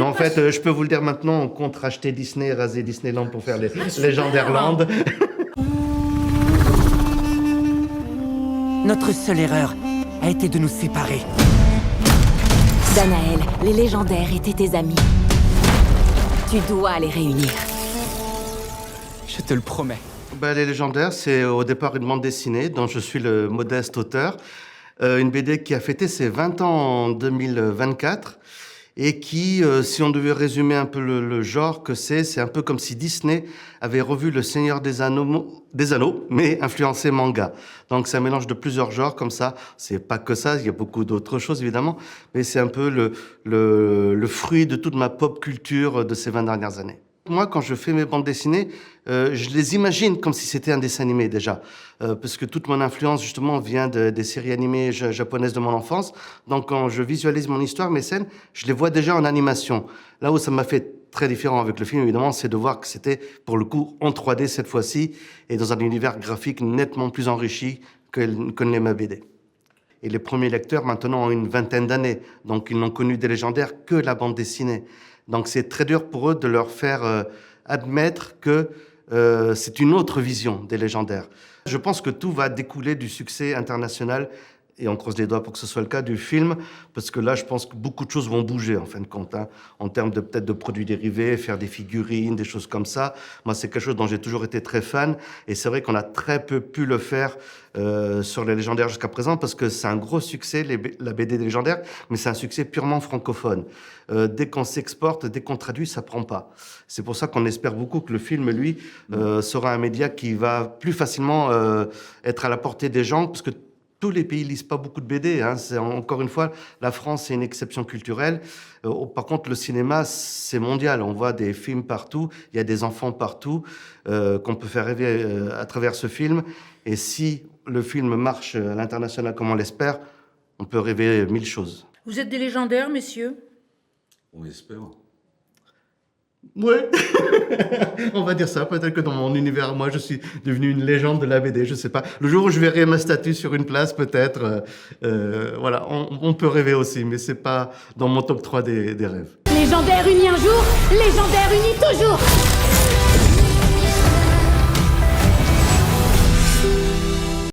Non, en fait, je peux vous le dire maintenant, on compte racheter Disney et raser Disneyland pour faire les Légendaires-Land. Notre seule erreur a été de nous séparer. Danaël, les légendaires étaient tes amis. Tu dois les réunir. Je te le promets. Les Légendaires, c'est au départ une bande dessinée dont je suis le modeste auteur. Une BD qui a fêté ses 20 ans en 2024 et qui, si on devait résumer un peu le genre que c'est un peu comme si Disney avait revu Le Seigneur des Anneaux, mais influencé manga. Donc c'est un mélange de plusieurs genres comme ça. C'est pas que ça, il y a beaucoup d'autres choses évidemment, mais c'est un peu le fruit de toute ma pop culture de ces 20 dernières années. Moi, quand je fais mes bandes dessinées, je les imagine comme si c'était un dessin animé déjà, parce que toute mon influence justement vient des séries animées japonaises de mon enfance. Donc quand je visualise mon histoire, mes scènes, je les vois déjà en animation. Là où ça m'a fait très différent avec le film, évidemment, c'est de voir que c'était pour le coup en 3D cette fois-ci et dans un univers graphique nettement plus enrichi que ne l'est ma BD. Et les premiers lecteurs maintenant ont une vingtaine d'années, donc ils n'ont connu des Légendaires que la bande dessinée. Donc c'est très dur pour eux de leur faire admettre que c'est une autre vision des Légendaires. Je pense que tout va découler du succès international, et on croise les doigts pour que ce soit le cas, du film, parce que là, je pense que beaucoup de choses vont bouger, en fin de compte, hein, en termes de peut-être de produits dérivés, faire des figurines, des choses comme ça. Moi, c'est quelque chose dont j'ai toujours été très fan, et c'est vrai qu'on a très peu pu le faire sur les Légendaires jusqu'à présent, parce que c'est un gros succès, la BD des Légendaires, mais c'est un succès purement francophone. Dès qu'on s'exporte, dès qu'on traduit, ça prend pas. C'est pour ça qu'on espère beaucoup que le film, lui, sera un média qui va plus facilement être à la portée des gens, parce que tous les pays lisent pas beaucoup de BD. Hein. Encore une fois, la France, c'est une exception culturelle. Par contre, le cinéma, c'est mondial. On voit des films partout. Il y a des enfants partout qu'on peut faire rêver à travers ce film. Et si le film marche à l'international comme on l'espère, on peut rêver 1000 choses. Vous êtes des Légendaires, messieurs? On espère. Ouais, on va dire ça. Peut-être que dans mon univers, moi, je suis devenu une légende de la BD. Je sais pas. Le jour où je verrai ma statue sur une place, peut-être. Voilà, on peut rêver aussi, mais c'est pas dans mon top 3 des rêves. Légendaires unis un jour, légendaires unis toujours.